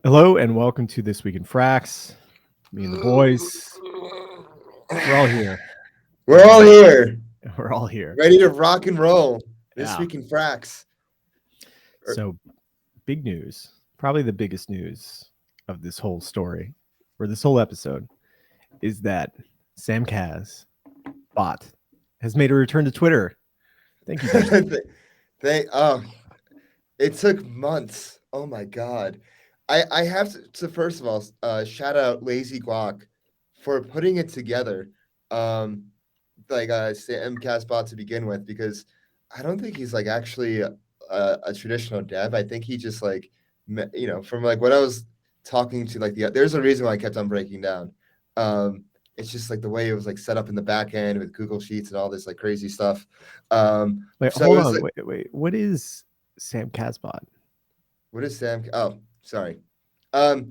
Hello and welcome to This Week in Frax. Me and the boys, we're all here. We're all here, We're all here. ready to rock and roll this Yeah. week in Frax. So, big news, probably the biggest news of this whole story or this whole episode is that Sam Kaz bot has made a return to Twitter. Thank you, Ben. they it took months. Oh my god. I have to first of all shout out Lazy Guac for putting it together. Like Sam Casbah to begin with, because I don't think he's like actually a traditional dev. I think he just like from like what I was talking to there's a reason why I kept on breaking down. It's just like the way it was like set up in the back end with Google Sheets and all this like crazy stuff. Wait, So it hold was on. like, Wait. What is Sam Kazbot? what is Sam? Oh, sorry. Um,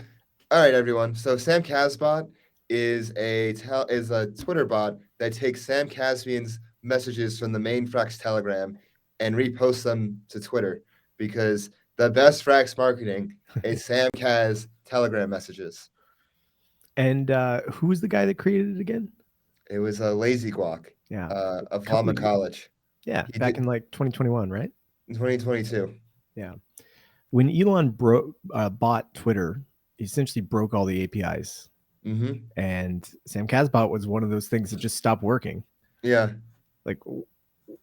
all right, everyone. So Sam Casbot is a Twitter bot that takes Sam Caspian's messages from the main Frax Telegram and reposts them to Twitter, because the best Frax marketing is Sam Cas Telegram messages. And who was the guy that created it again? It was a lazy guac Yeah. of Couple Lama of years. College. Yeah. He Back did in like 2021, right? in 2022. Yeah. When Elon bought Twitter, he essentially broke all the APIs, Mm-hmm. and Sam Casbot was one of those things that just stopped working. Yeah. Like,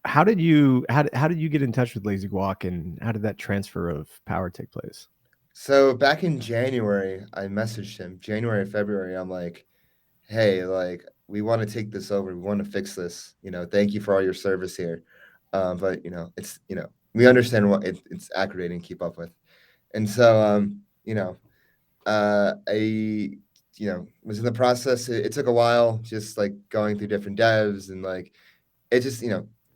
how did you get in touch with Lazy Guac, and how did that transfer of power take place? So back in January, I messaged him. January, February, I'm like, hey, like we want to take this over. We want to fix this. Thank you for all your service here. But it's we understand what it's aggravating to keep up with. And so I was in the process. It took a while, just like going through different devs, and like it just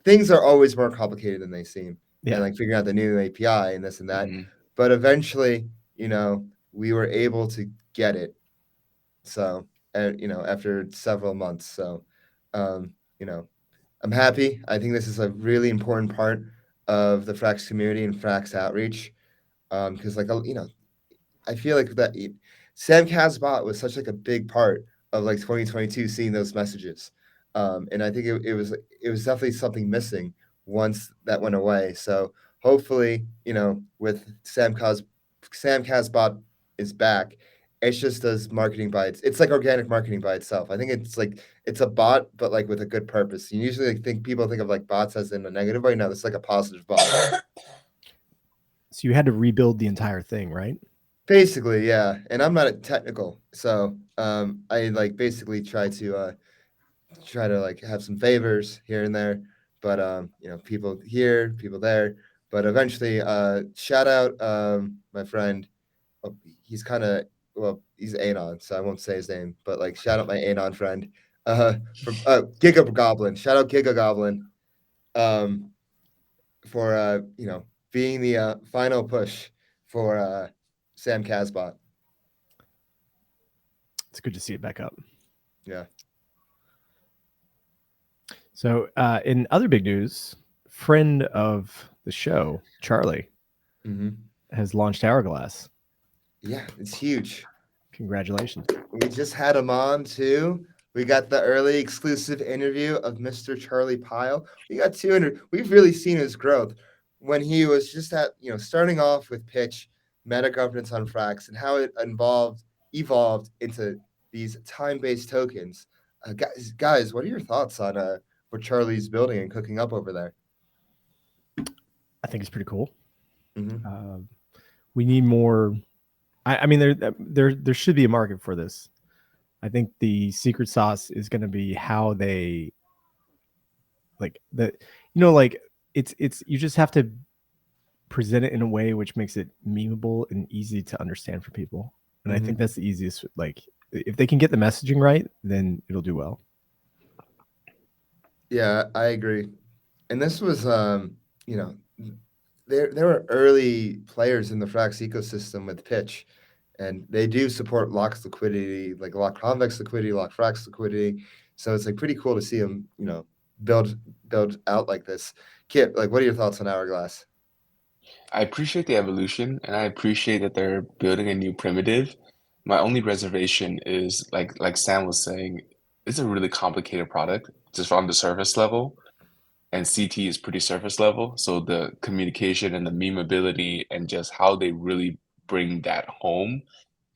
things are always more complicated than they seem. And Yeah. like figuring out the new API and this and that. Mhm. But eventually, we were able to get it. So, after several months. So, um, you know, I'm happy. I think this is a really important part of the Frax community and Frax outreach. Because I feel like Sam Casbot was such like a big part of like 2022, seeing those messages. And I think it was definitely something missing once that went away. So hopefully, with Sam Casbot is back, it's just does marketing by it's like organic marketing by itself. I think it's like it's a bot, but like with a good purpose. You usually think people think of like bots as in a negative way. No, it's like a positive bot. So you had to rebuild the entire thing, right? Basically, yeah. And I'm not a technical, so I like basically try to like have some favors here and there, but people here, people there. But eventually, shout out my friend. Oh, he's kind of well, he's Anon, so I won't say his name, but like shout out my Anon friend, from Giga Goblin. Shout out Giga Goblin, um, for being the final push for Sam Casbot. It's good to see it back up. Yeah. So, in other big news, friend of the show, Charlie, Mm-hmm. has launched Hourglass. Yeah, it's huge. Congratulations. We just had him on too. We got the early exclusive interview of Mr. Charlie Pyle. We got 200. We've really seen his growth when he was just starting off with pitch, meta governance on Frax, and how it evolved into these time-based tokens. Guys, what are your thoughts on what Charlie's building and cooking up over there? I think it's pretty cool. Mm-hmm. We need more. I mean, there should be a market for this. I think the secret sauce is going to be how they like the, like it's you just have to present it in a way which makes it memeable and easy to understand for people. And I think that's the easiest. Like, if they can get the messaging right, then it'll do well. Yeah, I agree. And this was, there were early players in the Frax ecosystem with Pitch, and they do support Lock's liquidity, like Lock Convex liquidity, Lock Frax liquidity. So it's like pretty cool to see them, build build out like this. Kip, like, what are your thoughts on Hourglass? I appreciate the evolution, and I appreciate that they're building a new primitive. My only reservation is like Sam was saying, it's a really complicated product just on the surface level, and CT is pretty surface level. So the communication and the memeability and just how they really bring that home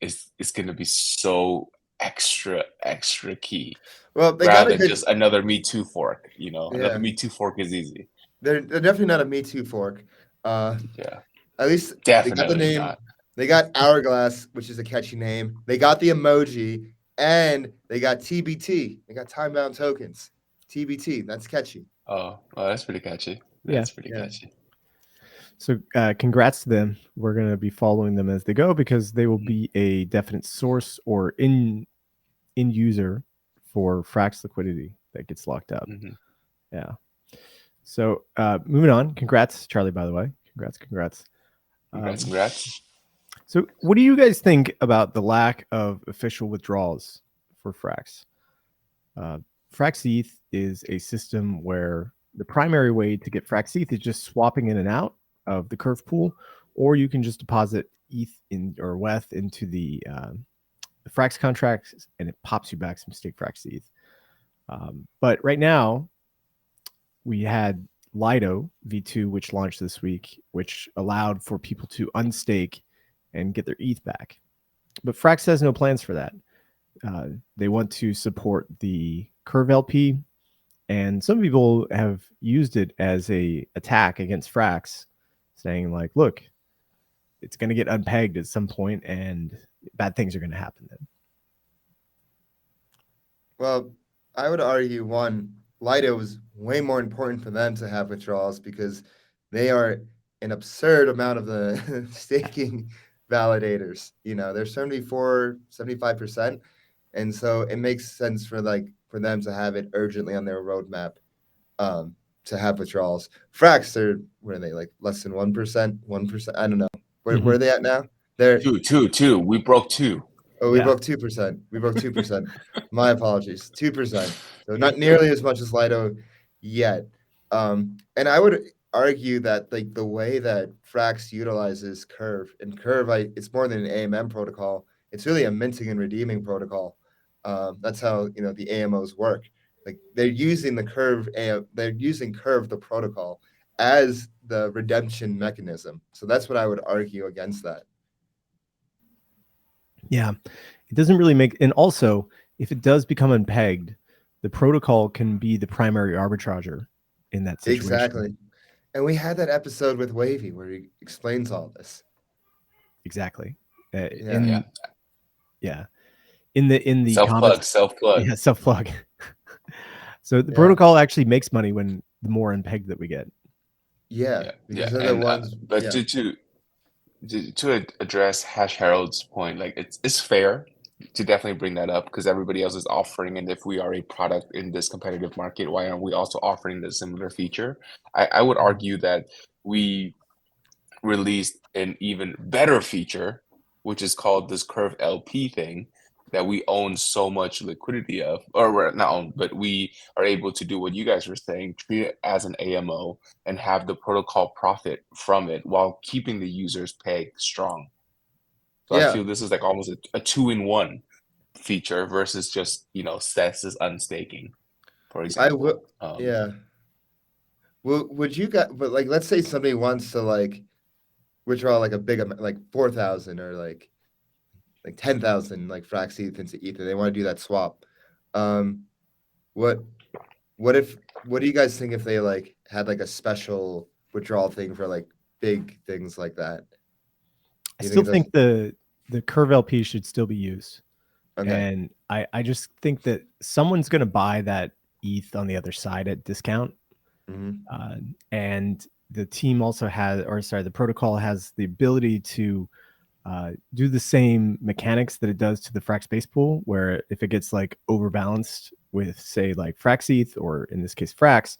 is going to be so extra key Well, they got rather a than good just another Me Too fork. Another yeah. Me Too fork is easy. They're definitely not a Me Too fork. Uh, Yeah, at least they got the definitely name. not. They got Hourglass, which is a catchy name. They got the emoji, and they got TBT. They got time bound tokens. TBT. That's catchy. Oh, well, that's pretty catchy. Yeah. That's pretty Yeah. catchy. So congrats to them. We're going to be following them as they go because they will be a definite source or in user for Frax liquidity that gets locked up. Mm-hmm. Yeah. So moving on. Congrats, Charlie, by the way. Congrats. Congrats. So what do you guys think about the lack of official withdrawals for Frax? frxETH is a system where the primary way to get frxETH is just swapping in and out of the curve pool, or you can just deposit ETH or WETH into the Frax contracts, and it pops you back some stake frxETH. But right now, we had Lido V2, which launched this week, which allowed for people to unstake and get their ETH back. But Frax has no plans for that. They want to support the Curve LP, and some people have used it as a attack against Frax, saying like, "Look, it's going to get unpegged at some point, and bad things are going to happen then." Well, I would argue one, Lido is way more important for them to have withdrawals because they are an absurd amount of the staking validators. They're 74, 75%. And so it makes sense for them to have it urgently on their roadmap to have withdrawals. Frax, they're what are they, like less than 1%? 1%? I don't know. Where are they at now? They're Two. We broke two. Oh, we broke 2%. We broke 2%. My apologies. 2%. So not nearly as much as Lido yet. And I would argue that the way that Frax utilizes Curve, and Curve, it's more than an AMM protocol. It's really a minting and redeeming protocol. That's how the AMOs work. Like they're using they're using Curve the protocol as the redemption mechanism. So that's what I would argue against that. Yeah, it doesn't really make, and also if it does become unpegged, the protocol can be the primary arbitrager in that situation. Exactly. And we had that episode with Wavy where he explains all this. Exactly. Yeah. In the comments, self plug. Yeah, self plug. So the protocol actually makes money when the more unpegged that we get. Yeah. Because they're the ones. But to address Hash Harold's point, like it's fair to definitely bring that up because everybody else is offering, and if we are a product in this competitive market, why aren't we also offering the similar feature? I would argue that we released an even better feature, which is called this Curve LP thing that we own so much liquidity of, or we're not own, but we are able to do what you guys were saying, treat it as an AMO and have the protocol profit from it while keeping the users peg strong. So I feel this is like almost a 2-in-1 feature versus just, CETH is unstaking, for example. Well, would you guys, but let's say somebody wants to withdraw a big amount, like 4,000 or like 10,000, like Frax ETH into Ether. They want to do that swap. What do you guys think if they had a special withdrawal thing for big things like that? I still think the Curve LP should still be used. Okay. And I just think that someone's going to buy that ETH on the other side at discount. Mm-hmm. And the team also the protocol has the ability to do the same mechanics that it does to the Frax base pool, where if it gets overbalanced with say frxETH, or in this case Frax,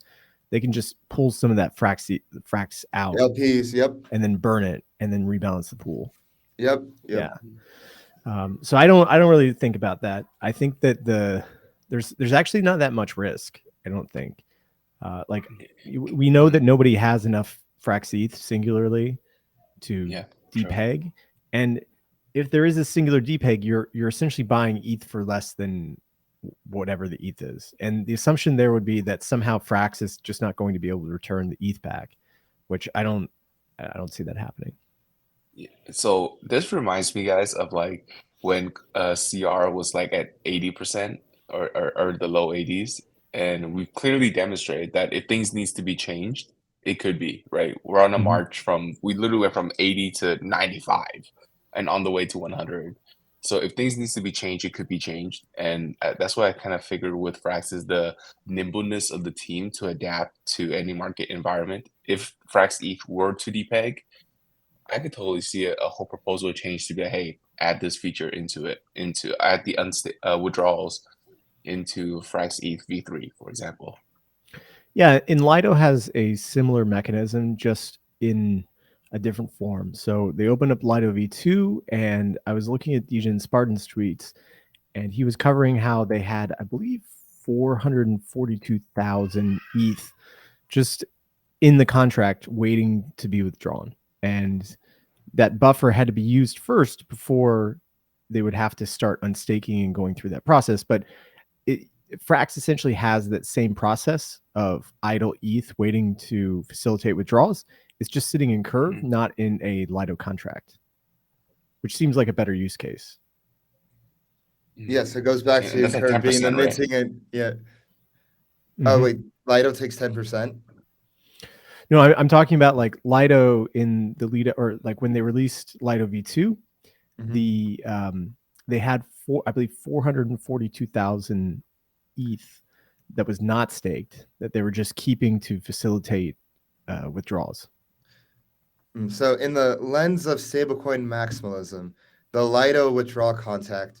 they can just pull some of that Frax out, LPs, yep, and then burn it and then rebalance the pool. Yep. Yeah. So I don't really think about that. I think that there's actually not that much risk. I don't think. We know that nobody has enough frxETH singularly to Yeah, depeg, and if there is a singular depeg, you're essentially buying ETH for less than whatever the ETH is. And the assumption there would be that somehow Frax is just not going to be able to return the ETH back, which I don't see that happening. Yeah. So this reminds me, guys, of like when CR was like at 80% or the low 80s, and we clearly demonstrated that if things needs to be changed, it could be, right? We're on a march we literally went from 80 to 95 and on the way to 100. So if things needs to be changed, it could be changed. And that's what I kind of figured with Frax is the nimbleness of the team to adapt to any market environment. If frxETH were to depeg, I could totally see a whole proposal change to be like, hey, add this feature add the withdrawals into frxETH v3, for example. Yeah, and Lido has a similar mechanism, just in a different form. So they opened up Lido v2, and I was looking at Dijon Spartan's tweets, and he was covering how they had, I believe, 442,000 ETH just in the contract waiting to be withdrawn. And that buffer had to be used first before they would have to start unstaking and going through that process. But Frax essentially has that same process of idle ETH waiting to facilitate withdrawals. It's just sitting in Curve, not in a Lido contract, which seems like a better use case. Yes, it goes back to Curve being the minting, right? Yeah. Oh wait, Lido takes 10%. No, I'm talking about like Lido in the Lido, or like when they released Lido v2, they had I believe 442,000 ETH that was not staked, that they were just keeping to facilitate withdrawals. So in the lens of stablecoin maximalism, the Lido withdrawal contract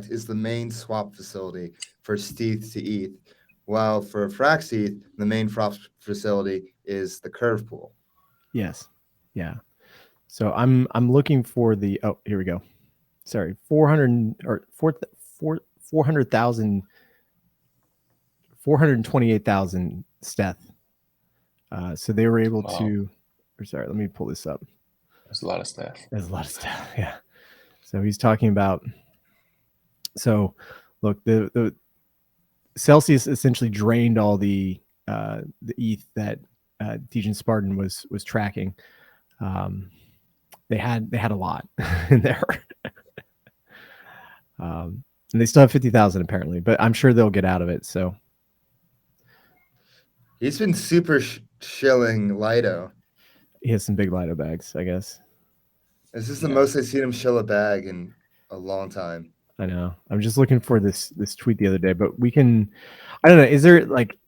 is the main swap facility for stETH to ETH, while for frxETH, the main swap facility is the Curve pool. Yes. Yeah. So I'm looking for the, oh, here we go. Sorry, 400,000 428,000 stETH. So they were able to, or sorry, let me pull this up. There's a lot of stuff. There's a lot of stuff. Yeah. So he's talking about, so look, the Celsius essentially drained all the ETH that Dijon Spartan was tracking. They had a lot in there. And they still have 50,000 apparently, but I'm sure they'll get out of it. So he's been super shilling Lido. He has some big Lido bags, I guess. This is the most I've seen him shill a bag in a long time. I know. I'm just looking for this tweet the other day, but we can, I don't know. Is there like,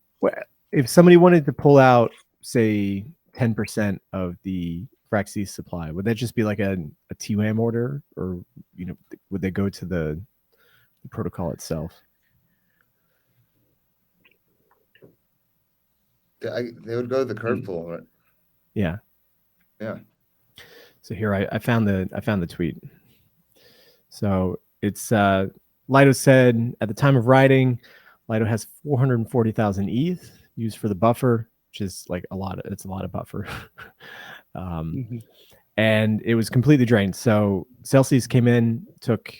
if somebody wanted to pull out, say, 10% of the frxETH supply, would that just be like a TWAM order, or would they go to the protocol itself? They would go to the Curve pool, right? Yeah. Yeah. So here I found the tweet. So it's Lido said at the time of writing, Lido has 440,000 ETH used for the buffer, which is like it's a lot of buffer. And it was completely drained. So Celsius came in, took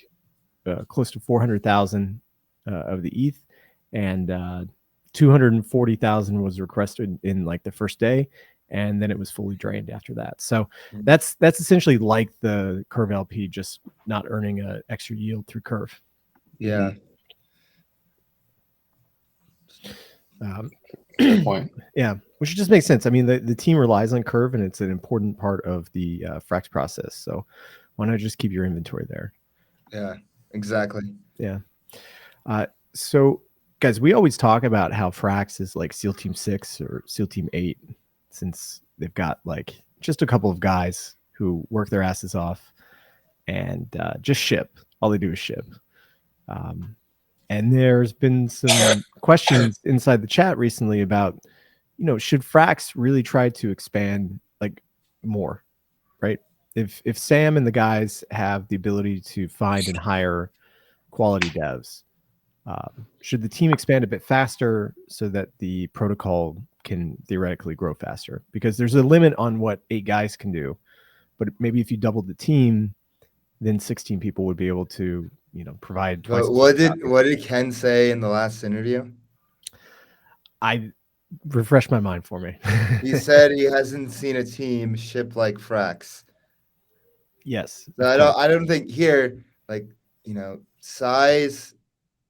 close to 400,000 of the ETH, and 240,000 was requested in like the first day, and then it was fully drained after that. So that's essentially like the Curve LP, just not earning an extra yield through Curve. Yeah. Good point. Yeah, which just makes sense. I mean, the team relies on Curve, and it's an important part of the Frax process. So why not just keep your inventory there? Yeah, exactly. Yeah. So guys, we always talk about how Frax is like SEAL Team 6 or SEAL Team 8, since they've got like just a couple of guys who work their asses off and just ship. All they do is ship. And there's been some questions inside the chat recently about, should Frax really try to expand like more, right? If Sam and the guys have the ability to find and hire quality devs, should the team expand a bit faster so that the protocol can theoretically grow faster? Because there's a limit on what 8 guys can do, but maybe if you doubled the team, then 16 people would be able to, provide twice. But what did Ken say in the last interview? I refresh my mind for me. He said he hasn't seen a team ship like Frax. Yes. So I don't think here, like, size.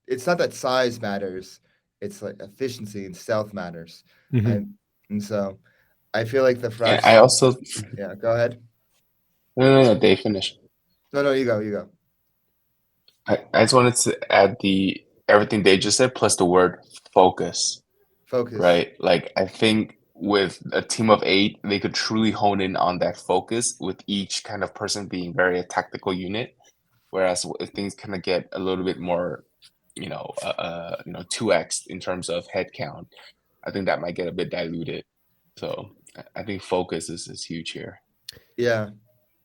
It's not that size matters. It's like efficiency and stealth matters. Mhm. And so I feel like the And Frax. I also Yeah, go ahead. no, Dave, finish. No, you go. I just wanted to add everything they just said plus the word focus. Focus. Right? Like I think with a team of 8, they could truly hone in on that focus with each kind of person being very a tactical unit. Whereas if things kind of get a little bit more, 2x in terms of headcount, I think that might get a bit diluted. So I think focus is huge here. Yeah.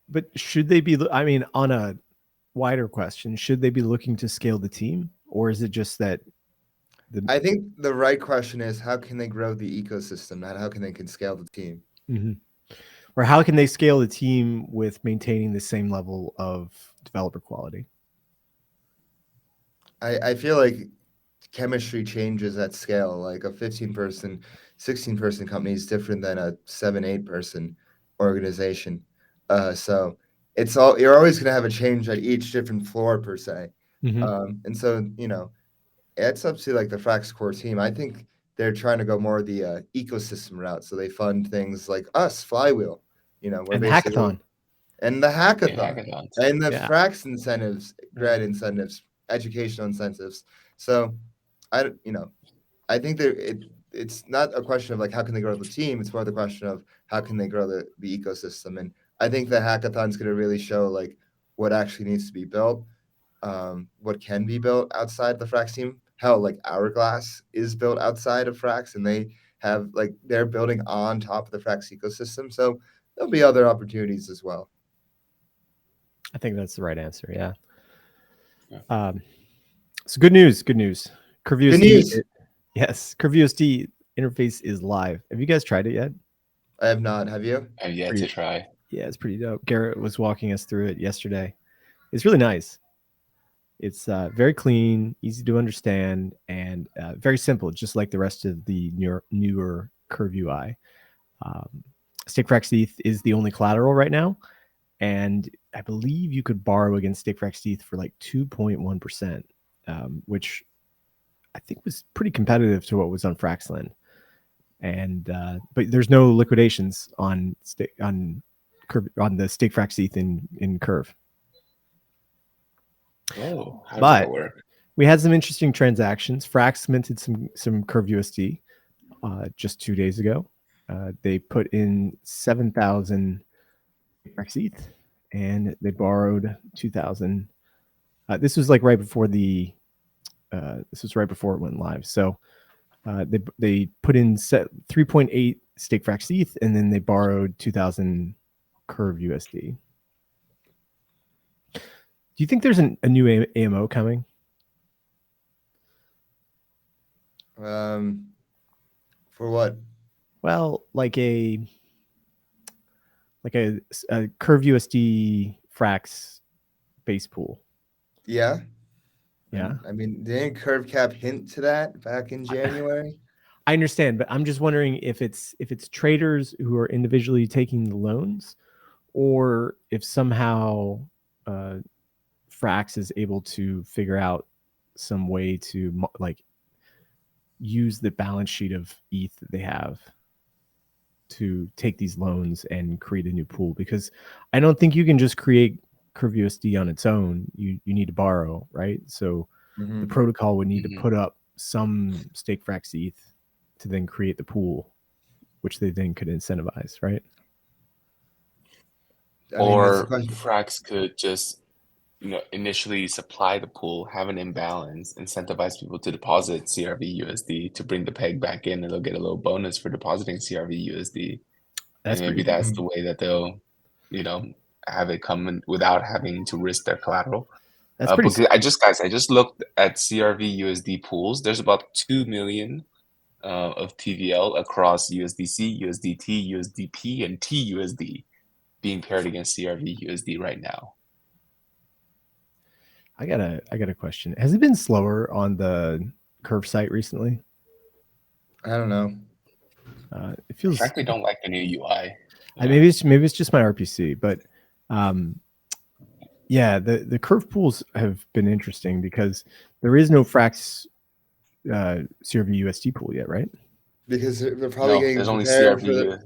But should they be, I mean, on a wider question, should they be looking to scale the team, or is it just that I think the right question is how can they grow the ecosystem, not how can they scale the team? Mm-hmm. Or how can they scale the team with maintaining the same level of developer quality? I feel like chemistry changes at scale. Like a 15-person, 16-person company is different than a 7-8-person organization. So you're always going to have a change at each different floor per se. Mm-hmm. And so it's up to like the Frax core team. I think they're trying to go more the ecosystem route. So they fund things like us, Flywheel. We're And basically hackathon. and the hackathon Hackathons. and the Yeah. Frax incentives, grad incentives, educational incentives. So I think it's not a question of like how can they grow the team. It's more the question of how can they grow the ecosystem. And I think the hackathon is going to really show like what actually needs to be built, what can be built outside the Frax team. Hell, like Hourglass is built outside of Frax, and they're building on top of the Frax ecosystem. So there'll be other opportunities as well. I think that's the right answer. Yeah. So good news. CurveUSD. Yes, CurveUSD interface is live. Have you guys tried it yet? I have not. Have you? I've yet to try. Yeah, it's pretty dope. Garrett was walking us through it yesterday. It's really nice. It's very clean, easy to understand, and very simple, just like the rest of the newer Curve UI. Stake frxETH is the only collateral right now, and I believe you could borrow against Stake frxETH for like 2.1%, which I think was pretty competitive to what was on Fraxland. And but there's no liquidations on the Stake frxETH in Curve. Oh, how does But that work? we had some interesting transactions. Frax minted some CurveUSD just 2 days ago. They put in 7,000 frxETH and they borrowed 2,000. This was like right before this was right before it went live. So they put in 3.8 stake frxETH and then they borrowed 2,000 CurveUSD. Do you think there's a new AMO coming? For what? Well, like a CurveUSD Frax base pool. Yeah. Yeah. I mean, didn't CurveCap hint to that back in January? I understand, but I'm just wondering if it's traders who are individually taking the loans, or if somehow Frax is able to figure out some way to like use the balance sheet of ETH that they have to take these loans and create a new pool, because I don't think you can just create CurveUSD on its own. You need to borrow, right? So the protocol would need to put up some stake frxETH to then create the pool, which they then could incentivize, right? Or Frax could just initially supply the pool, have an imbalance, incentivize people to deposit CRV USD to bring the peg back in, and they'll get a little bonus for depositing CRV USD. And maybe that's the way that they'll, have it come in without having to risk their collateral. That's pretty. Because I just looked at CRV USD pools. There's about 2 million of TVL across USDC, USDT, USDP, and TUSD. being paired against CRV USD right now. I got a question. Has it been slower on the Curve site recently? I don't know. It feels. Frankly, don't like the new UI. Maybe it's just my RPC, but yeah, the curve pools have been interesting because there is no Frax CRV USD pool yet, right? Because they're probably getting there's only prepared CRV. for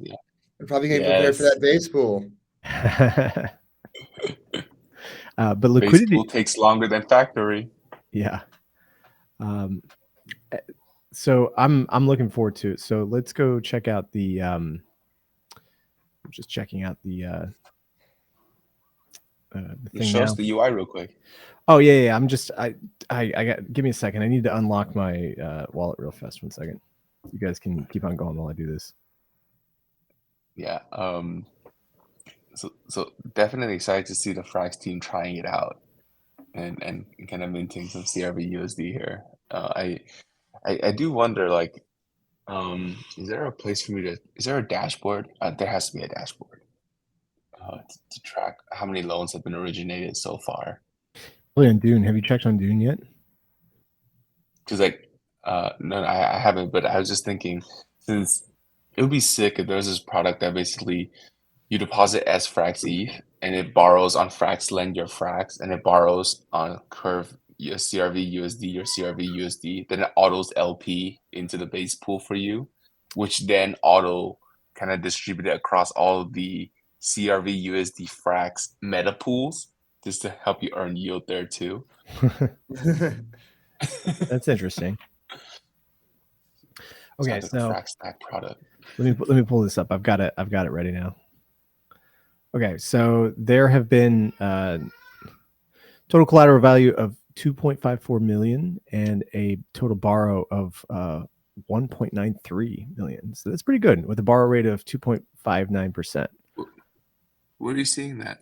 they're probably getting prepared for that base pool. But liquidity base pool takes longer than factory. Yeah. So I'm looking forward to it. So let's go check out the I'm just checking out the thing Show now. us the UI real quick. Oh yeah. I'm just I got. Give me a second. I need to unlock my wallet real fast. 1 second. You guys can keep on going while I do this. Yeah. So definitely excited to see the Frax team trying it out and kind of minting some CRV USD here. I do wonder, like, is there a place for me to? Is there a dashboard? There has to be a dashboard to track how many loans have been originated so far. Play on Dune. Have you checked on Dune yet? Because no, I haven't. But I was just thinking, since it would be sick if there's this product that basically you deposit as frxETH and it borrows on Frax, lend your Frax, and it borrows on Curve CRV USD or CRV USD, then it autos LP into the base pool for you, which then auto kind of distribute it across all of the CRV USD Frax meta pools just to help you earn yield there too. That's interesting. Okay, Sounds like so a Frax stack product. Let me pull this up. I've got it ready now. Okay, so there have been total collateral value of 2.54 million and a total borrow of 1.93 million. So that's pretty good with a borrow rate of 2.59%. Where are you seeing that?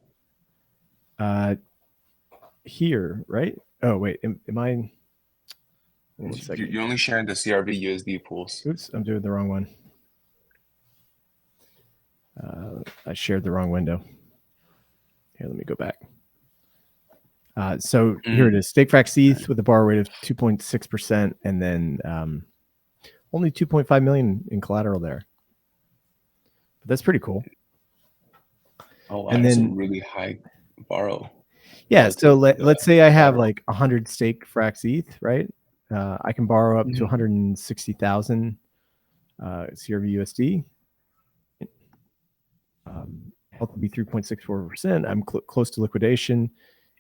Here, right? Oh wait, am I? You're only sharing the CRV USD pools. Oops, I'm doing the wrong one. I shared the wrong window. Here, let me go back. So here it is. Stake frxETH with a borrow rate of 2.6%, and then only 2.5 million in collateral there. But that's pretty cool. Oh, wow, and that's then a really high borrow. Yeah, so let's say I have like 100 stake frxETH, right? I can borrow up to 160,000 CRV USD. Be 3.64%. I'm close to liquidation.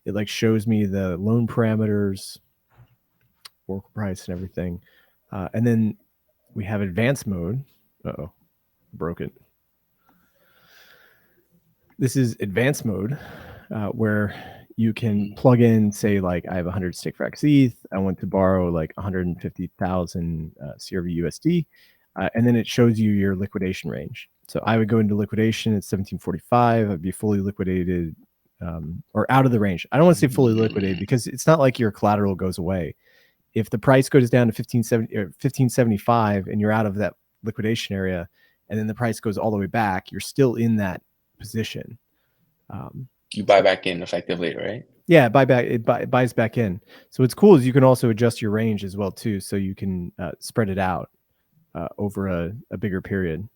It like shows me the loan parameters, Oracle price, and everything. And then we have advanced mode. Uh-oh, broke it. This is advanced mode, where you can plug in, say, like I have 100 stake frxETH. I want to borrow like 150,000 CRV USD, and then it shows you your liquidation range. So I would go into liquidation at 1745. I'd be fully liquidated, or out of the range. I don't want to say fully liquidated because it's not like your collateral goes away. If the price goes down to 1570 or 1575 and you're out of that liquidation area, and then the price goes all the way back, you're still in that position. You buy back in effectively, right? Yeah, it buys back in. So what's cool is you can also adjust your range as well too, so you can spread it out over a bigger period.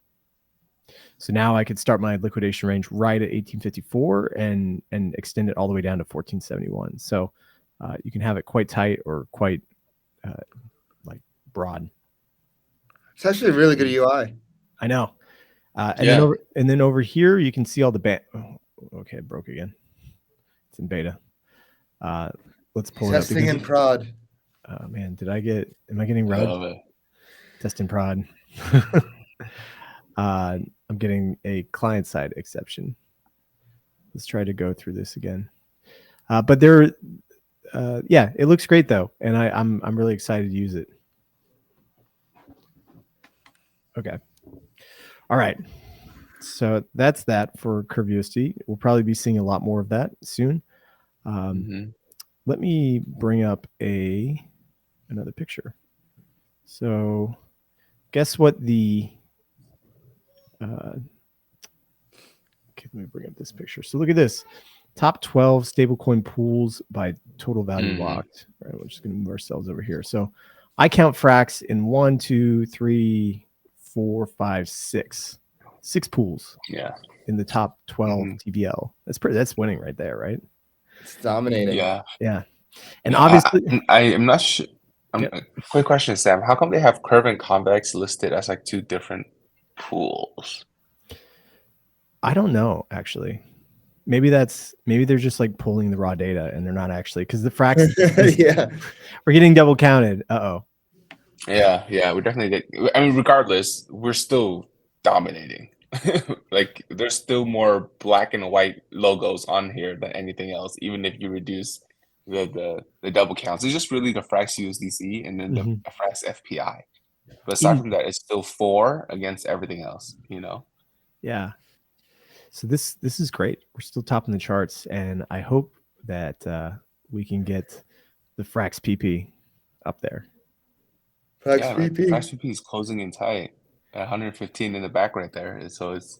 So now I could start my liquidation range right at 1854 and extend it all the way down to 1471. So you can have it quite tight or quite like broad. It's actually a really good UI. I know. And then over here you can see all the okay, it broke again. It's in beta. Let's pull it up. Testing in prod. Oh man, am I getting rubbed? Test in prod. I'm getting a client side exception. Let's try to go through this again. But it looks great though, and I'm really excited to use it. Okay. All right. So that's that for Curve USD. We'll probably be seeing a lot more of that soon. Let me bring up another picture. So guess what the okay, Let me bring up this picture. So look at this. Top 12 stablecoin pools by total value locked. All right, we're just going to move ourselves over here. So I count Frax in 1, 2, 3, 4, 5, 6. 6 pools. Yeah. In the top 12 TVL. That's winning right there, right? It's dominating. Yeah. And obviously I'm not sure. Quick question, Sam. How come they have Curve and Convex listed as like 2 different pools? I don't know, actually. Maybe they're just like pulling the raw data and they're not actually, because the Frax we're getting double counted. Yeah, we're definitely I mean, regardless, we're still dominating. Like there's still more black and white logos on here than anything else, even if you reduce the double counts. It's just really the Frax USDC and then the Frax FPI. But aside from that, it's still 4 against everything else, you know? Yeah. So this is great. We're still topping the charts, and I hope that we can get the Frax PP up there. Frax PP is closing in tight at 115 in the back right there. So it's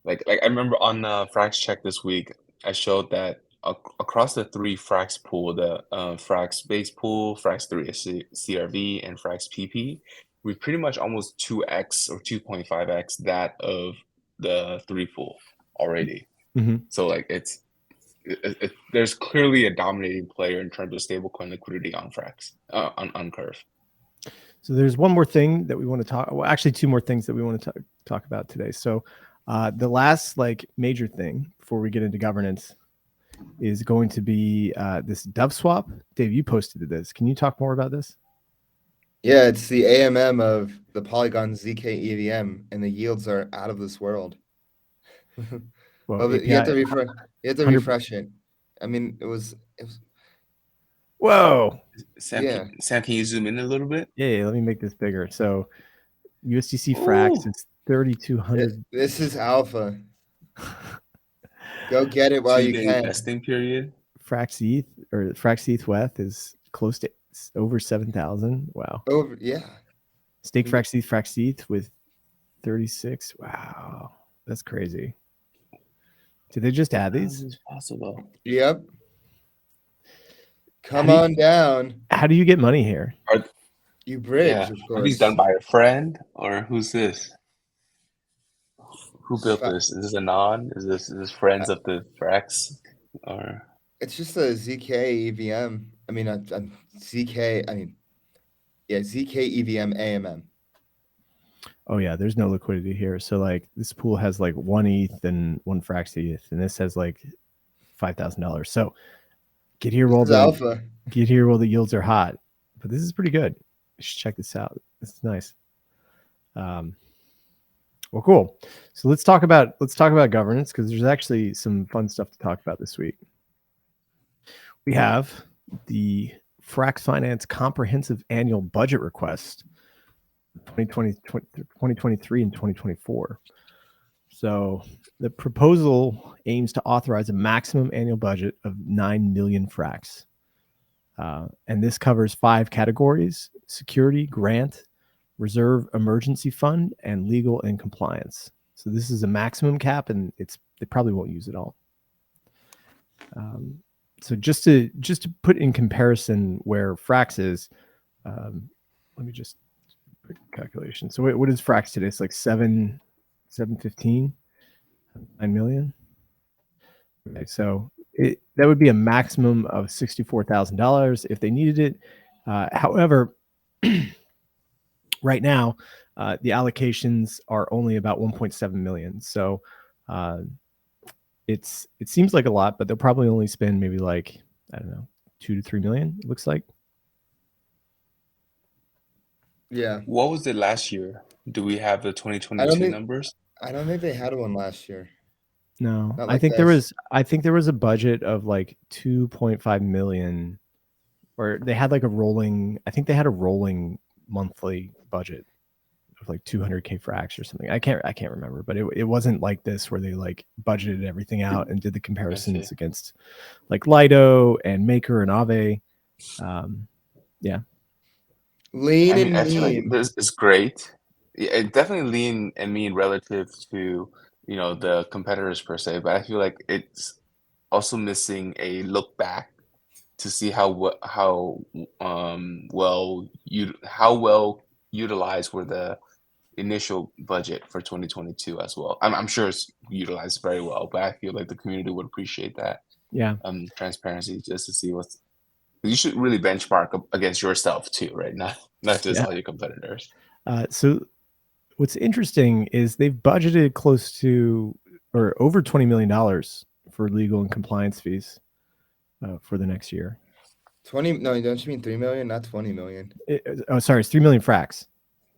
like I remember on Frax Check this week, I showed that across the 3 Frax pool, the Frax base pool, Frax 3 CRV, and Frax PP, we pretty much almost 2x or 2.5x that of the 3 pool already. So like there's clearly a dominating player in terms of stablecoin liquidity on Frax on Curve. So there's one more thing that we want to talk. Well, actually, 2 more things that we want to talk about today. So the last like major thing before we get into governance is going to be this Dove swap. Dave, you posted this. Can you talk more about this? Yeah, it's the AMM of the Polygon ZK EVM, and the yields are out of this world. Well, you have to refresh it. I mean, it was. Whoa. Sam, can you zoom in a little bit? Yeah, let me make this bigger. So USDC Frax, it's 3,200. This is alpha. Go get it while you can. Vesting period. frxETH or frxETH is close to over 7,000. Wow. Stake frxETH with 36. Wow, that's crazy. Did they just add these? How is this possible? Yep. Come on down. How do you get money here? You bridge, of course. Are these done by a friend or who's this? Who built this? Is this Anon? Is this friends of the Frax? Or it's just a ZK EVM. I mean, ZK. I mean, ZK EVM AMM. Oh yeah, there's no liquidity here. So like this pool has like 1 ETH and 1 frxETH, and this has like $5,000. So get here while the yields are hot. But this is pretty good. You should check this out. This is nice. Well, cool. So let's talk about governance, because there's actually some fun stuff to talk about this week. We have the Frax Finance Comprehensive Annual Budget Request 2023 and 2024. So the proposal aims to authorize a maximum annual budget of 9 million Frax. And this covers 5 categories: security, grant, reserve, emergency fund, and legal and compliance. So this is a maximum cap, and they probably won't use it all. So just to put in comparison where Frax is, let me just quick calculation. So what is Frax today? It's like 715, 9 million. Okay, so that would be a maximum of $64,000 if they needed it. However, right now, the allocations are only about 1.7 million. So it seems like a lot, but they'll probably only spend maybe like, I don't know, 2 to 3 million, it looks like. Yeah. What was it last year? Do we have the 2022 numbers? I don't think they had one last year. No, I think there was a budget of like 2.5 million, or they had like a rolling monthly budget of like 200K Frax or something. I can't remember, but it wasn't like this where they like budgeted everything out and did the comparisons against like Lido and Maker and Aave. Yeah. Lean and I mean. feel like this is great. Yeah, definitely lean and mean relative to you know, the competitors per se, but I feel like it's also missing a look back to see how well utilized were the initial budget for 2022 as well. I'm sure it's utilized very well, but I feel like the community would appreciate that Yeah. transparency just to see what's. You should really benchmark against yourself too, right? Not just Yeah. all your competitors. So what's interesting is they've budgeted close to or over $20 million for legal and compliance fees for the next year. 20? No, don't you mean 3 million? Not 20 million. Sorry, it's 3 million Frax.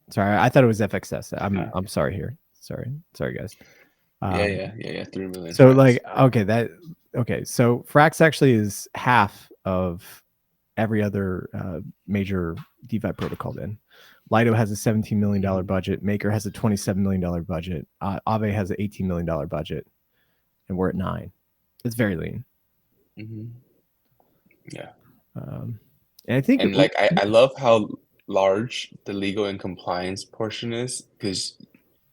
Sorry, I thought it was FXS. I'm sorry here. Sorry, guys. Yeah. 3 million. So Frax. okay. So Frax actually is half of every other major DeFi protocol. Then Lido has a $17 million budget. Maker has a $27 million budget. Aave has an $18 million budget, and we're at 9. It's very lean. Yeah. And I think, and like I love how large the legal and compliance portion is, because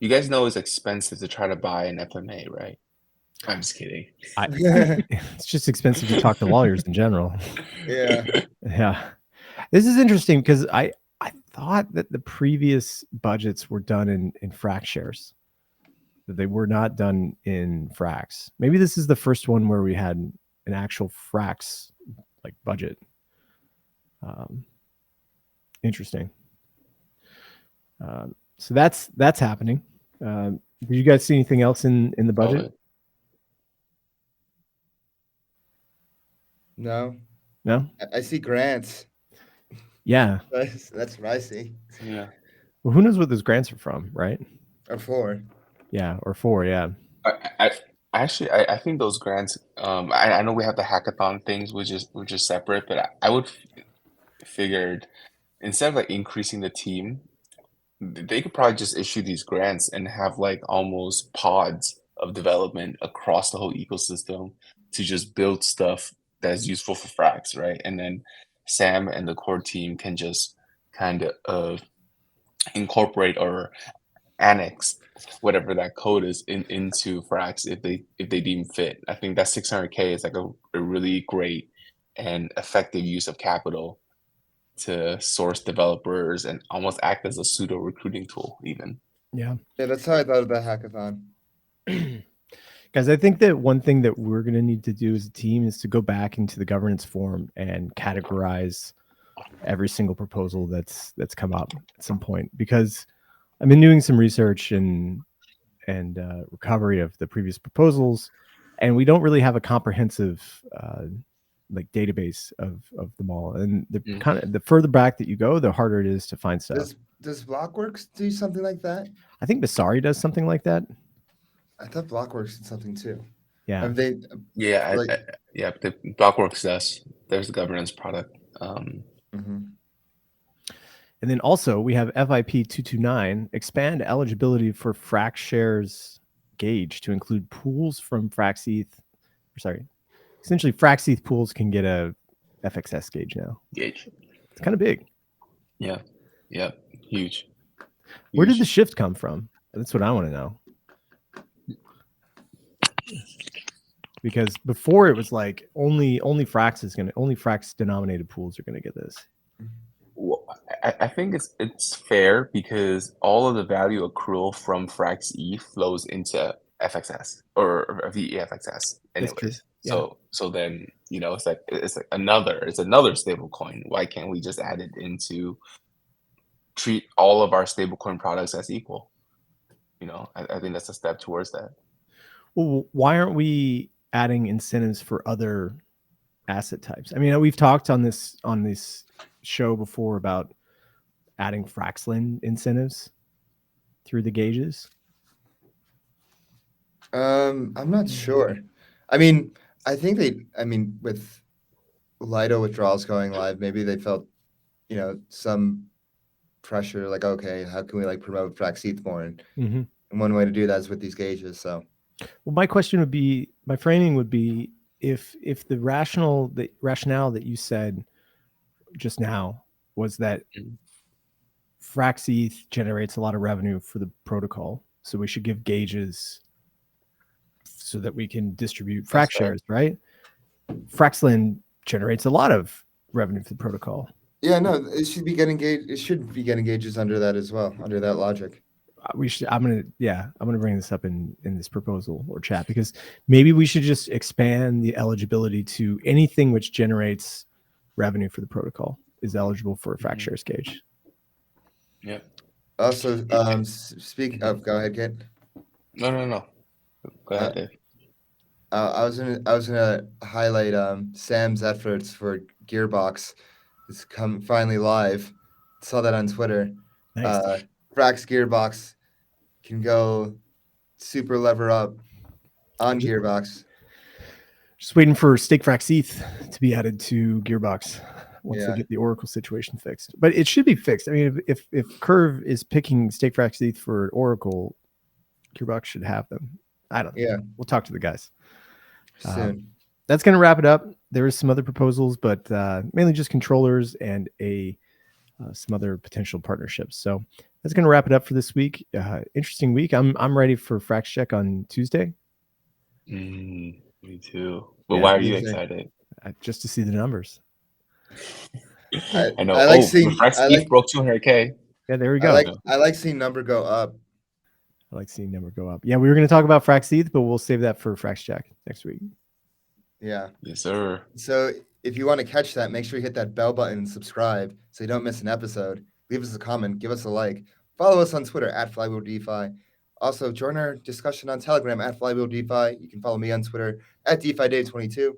you guys know it's expensive to try to buy an FMA, right? I'm just kidding. It's just expensive to talk to lawyers in general. Yeah. Yeah. This is interesting because I thought that the previous budgets were done in Frax shares, that they were not done in Frax. Maybe this is the first one where we had an actual Frax like budget. Interesting. So that's happening. Did you guys see anything else in the budget? No. No? I see grants. Yeah. That's what I see. Yeah. Well, who knows what those grants are from, right? Or 4. Yeah, or 4, yeah. I think those grants. I know we have the hackathon things, which is separate, but I would figured instead of like increasing the team, they could probably just issue these grants and have like almost pods of development across the whole ecosystem to just build stuff that's useful for Frax, right? And then Sam and the core team can just kind of incorporate or annex whatever that code is into Frax if they deem fit. I think that 600K is like a really great and effective use of capital to source developers and almost act as a pseudo recruiting tool even. Yeah. Yeah, that's how I thought of the hackathon. Guys, I think that one thing that we're going to need to do as a team is to go back into the governance forum and categorize every single proposal that's come up at some point, because I've been doing some research and recovery of the previous proposals, and we don't really have a comprehensive like database of them all. And the kind of the further back that you go, the harder it is to find stuff. Does Blockworks do something like that? I think Basari does something like that. I thought Blockworks did something too. Yeah. Have they? Yeah, the Blockworks does. There's the governance product. And then also we have FIP 229, expand eligibility for Frax shares gauge to include pools from frxETH. Sorry, essentially frxETH pools can get a FXS gauge now. Gauge. It's kind of big. Yeah. Huge. Where did the shift come from? That's what I want to know. Because before it was like only Frax denominated pools are gonna get this. Well, I think it's fair because all of the value accrual from frxETH flows into FXS or VEFXS anyways. Yeah. So then, you know, it's another stable coin. Why can't we just add it into treat all of our stablecoin products as equal? You know, I think that's a step towards that. Well, why aren't we adding incentives for other asset types? I mean, we've talked on this show before about adding Fraxlin incentives through the gauges. I'm not sure. I mean, I think with Lido withdrawals going live, maybe they felt, some pressure, like, okay, how can we like promote frxETH more? And one way to do that is with these gauges. So, well, my framing would be if the rationale that you said just now was that frxETH generates a lot of revenue for the protocol, so we should give gauges so that we can distribute That's Frax right. shares, right? Fraxland generates a lot of revenue for the protocol. Yeah, no, it should be getting gauges under that as well, under that logic. We should. I'm gonna bring this up in this proposal or chat, because maybe we should just expand the eligibility to anything which generates revenue for the protocol is eligible for a Frax shares gauge. Yeah. Also, speak of, go ahead, Kit. No. Go ahead, Dave. I was gonna highlight Sam's efforts for Gearbox. It's come finally live. Saw that on Twitter. Nice. Frax Gearbox can go super lever up on Gearbox. Just waiting for stake frxETH to be added to Gearbox once they Yeah. get the Oracle situation fixed. But it should be fixed. I mean, if Curve is picking stake frxETH for Oracle, Gearbox should have them. I don't know. Yeah. We'll talk to the guys. Soon. That's going to wrap it up. There is some other proposals, but mainly just controllers and some other potential partnerships. So that's going to wrap it up for this week. Interesting week. I'm ready for Frax check on Tuesday. Me too. But Yeah, why are you Tuesday. excited? Just to see the numbers. I know. I like seeing. Frax broke 200K. Yeah, there we go. I like seeing number go up. I like seeing number go up. Yeah, we were going to talk about frxETH, but we'll save that for Frax check next week. Yeah. Yes, sir. So if you want to catch that, make sure you hit that bell button and subscribe so you don't miss an episode. Leave us a comment, give us a like. Follow us on Twitter at Flywheel DeFi. Also, join our discussion on Telegram at Flywheel DeFi. You can follow me on Twitter at DeFiDave22.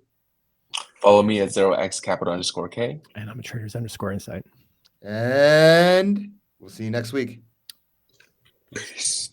Follow me at 0xcapital_K. And I'm a traders_insight. And we'll see you next week. Peace.